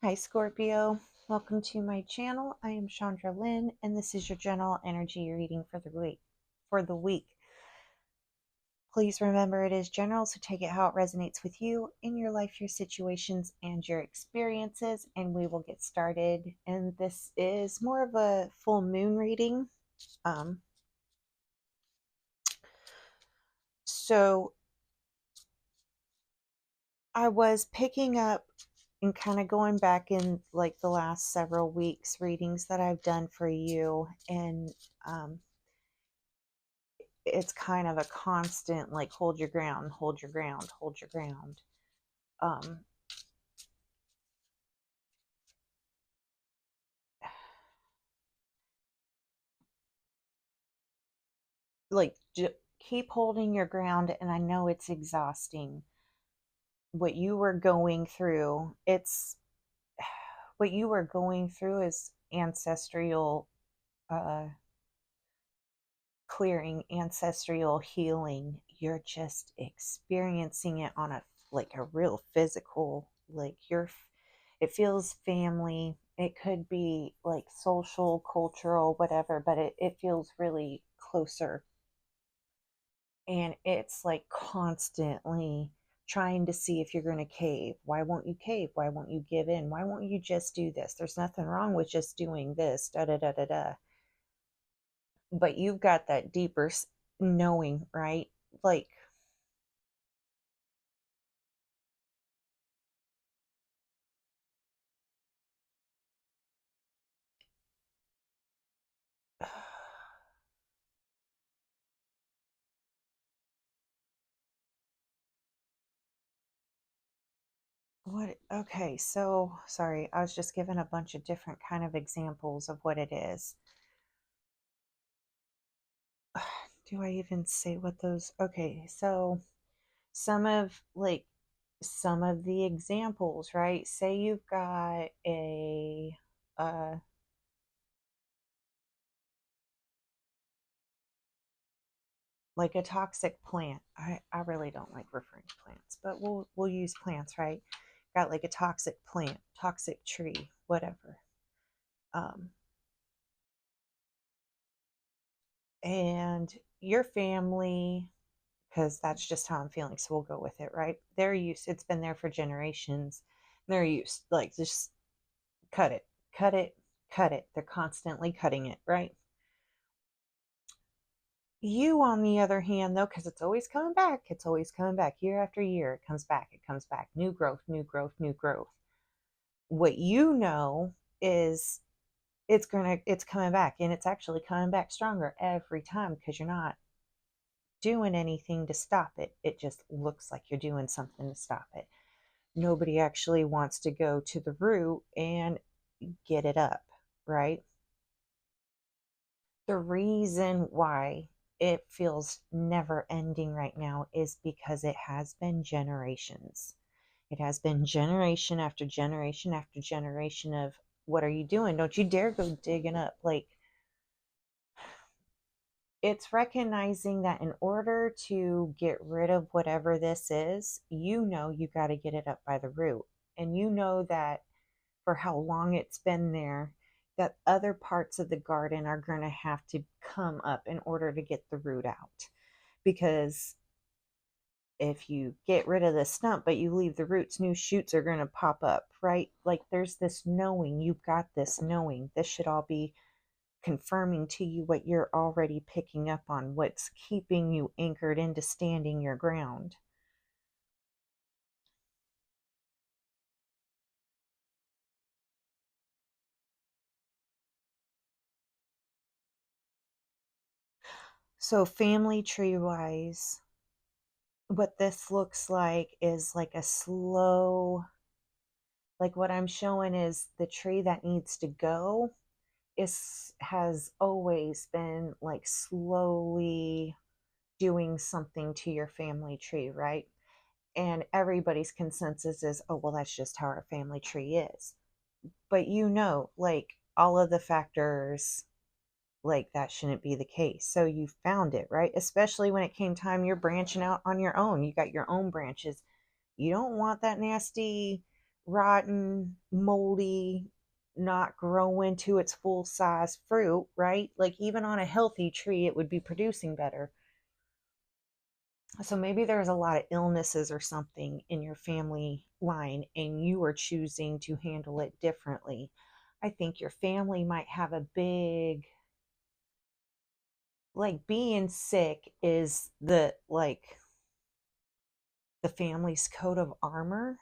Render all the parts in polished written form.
Hi Scorpio, welcome to my channel. I am Shandra Lynn and this is your general energy reading for the week. Please remember it is general, so take it how it resonates with you in your life, your situations, and your experiences, and we will get started. And this is more of a full moon reading. Um, so I was picking up and kind of going back in like the last several weeks readings that I've done for you, and it's kind of a constant like hold your ground, hold your ground, hold your ground. um like keep holding your ground. And I know it's exhausting what you were going through. It's what you were going through is ancestral uh clearing, ancestral healing. You're just experiencing it on a like a real physical, like it feels family. It could be like social, cultural, whatever, but it feels really closer. And it's like constantly trying to see if you're going to cave. Why won't you cave? Why won't you give in? Why won't you just do this? There's nothing wrong with just doing this, da da da da da. But you've got that deeper knowing, right? Like, what? Okay, so sorry, I was just given a bunch of different kind of examples of what it is. Do I even say what those? Okay, so some of like some of the examples, right? Say you've got uh like a toxic plant. I really don't like referring to plants, but we'll use plants, right? Got like a toxic plant, toxic tree, whatever. Um, and your family, because that's just how I'm feeling, so we'll go with it, right? They're used, it's been there for generations. They're used, like, just cut it, cut it, cut it. They're constantly cutting it, right? You, on the other hand, though, because it's always coming back year after year, it comes back, new growth, new growth, new growth. What you know is it's coming back, and it's actually coming back stronger every time because you're not doing anything to stop it. It just looks like you're doing something to stop it. Nobody actually wants to go to the root and get it up, right? The reason why it feels never ending right now is because it has been generations. It has been generation after generation after generation of what are you doing? Don't you dare go digging up. Like, it's recognizing that in order to get rid of whatever this is, you got to get it up by the root. And you know that for how long it's been there, that other parts of the garden are going to have to come up in order to get the root out. Because if you get rid of the stump but you leave the roots, new shoots are going to pop up, right? Like, there's this knowing, you've got this knowing. This should all be confirming to you what you're already picking up on, what's keeping you anchored into standing your ground. So family tree wise, what this looks like is like a slow, like what I'm showing is the tree that needs to go is has always been like slowly doing something to your family tree, right? And everybody's consensus is, oh, well, that's just how our family tree is. But like all of the factors, like that shouldn't be the case. So you found it, right? Especially when it came time you're branching out on your own. You got your own branches. You don't want that nasty, rotten, moldy, not grow into its full size fruit, right? Like even on a healthy tree, it would be producing better. So maybe there's a lot of illnesses or something in your family line and you are choosing to handle it differently. I think your family might have a big, like being sick is the family's coat of armor,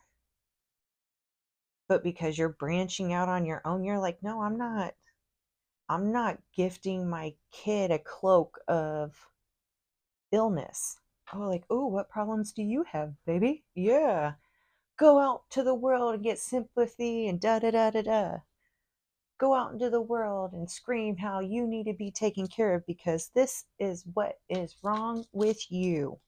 but because you're branching out on your own, you're like, no, I'm not gifting my kid a cloak of illness. Oh, like, oh, what problems do you have, baby? Yeah. Go out to the world and get sympathy and da da da da da. Go out into the world and scream how you need to be taken care of because this is what is wrong with you.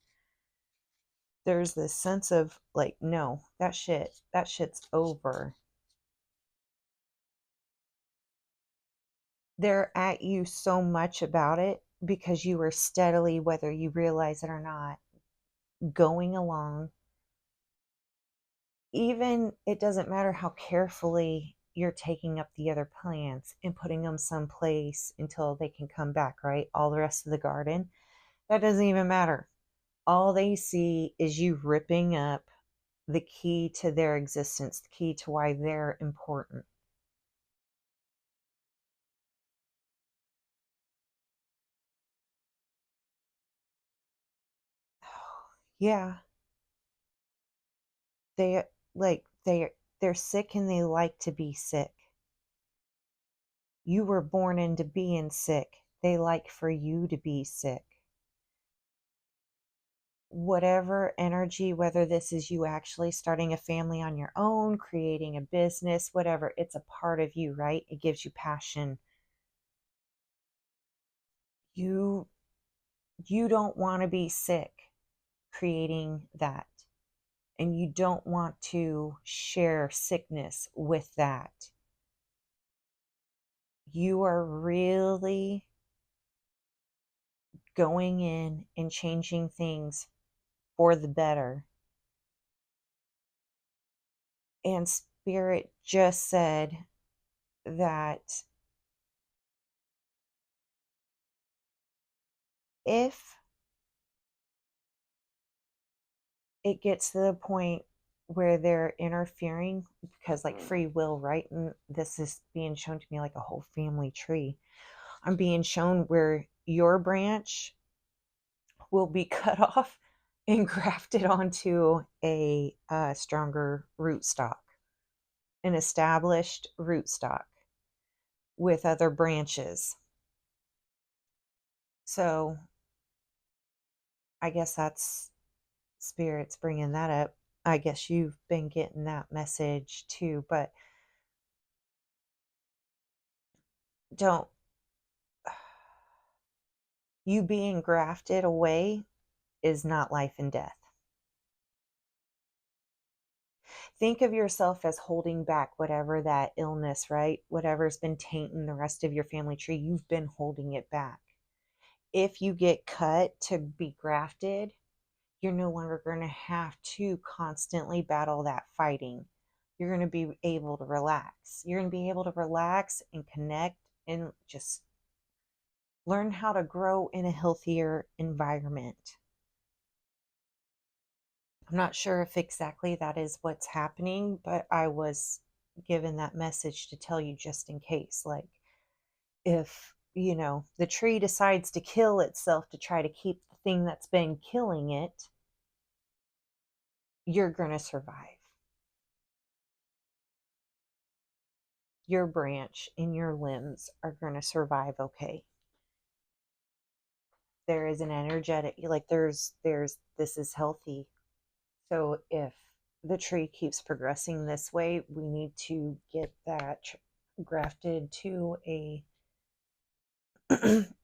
There's this sense of like, no, that shit's over. They're at you so much about it because you are steadily, whether you realize it or not, going along. Even it doesn't matter how carefully you're taking up the other plants and putting them someplace until they can come back, right? All the rest of the garden, that doesn't even matter. All they see is you ripping up the key to their existence, the key to why they're important. Yeah, they they're sick and they like to be sick. You were born into being sick. They like for you to be sick. Whatever energy, whether this is you actually starting a family on your own, creating a business, whatever, it's a part of you, right? It gives you passion. You you don't want to be sick creating that. And you don't want to share sickness with that. You are really going in and changing things for the better. And Spirit just said that if it gets to the point where they're interfering, because like free will, right? And this is being shown to me like a whole family tree. I'm being shown where your branch will be cut off and grafted onto a stronger rootstock, an established rootstock with other branches. So I guess that's spirits bringing that up. I guess you've been getting that message too, but don't, you being grafted away is not life and death. Think of yourself as holding back whatever that illness, right? Whatever's been tainting the rest of your family tree, you've been holding it back. If you get cut to be grafted, you're no longer going to have to constantly battle that fighting. You're going to be able to relax. You're going to be able to relax and connect and just learn how to grow in a healthier environment. I'm not sure if exactly that is what's happening, but I was given that message to tell you just in case. Like, if, the tree decides to kill itself to try to keep the thing that's been killing it, you're going to survive. Your branch and your limbs are going to survive okay. There is an energetic, like, this is healthy. So if the tree keeps progressing this way, we need to get that grafted to a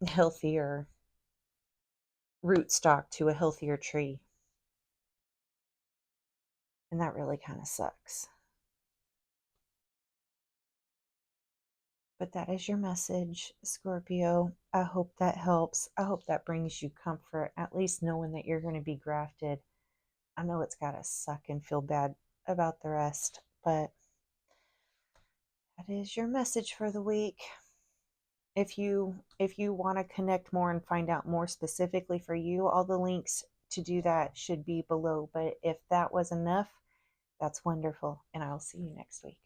healthier rootstock, to a healthier tree. And that really kind of sucks. But that is your message, Scorpio. I hope that helps. I hope that brings you comfort, at least knowing that you're going to be grafted. I know it's got to suck and feel bad about the rest, But that is your message for the week. If you want to connect more and find out more specifically for you, all the links to do that should be below. But if that was enough, that's wonderful. And I'll see you next week.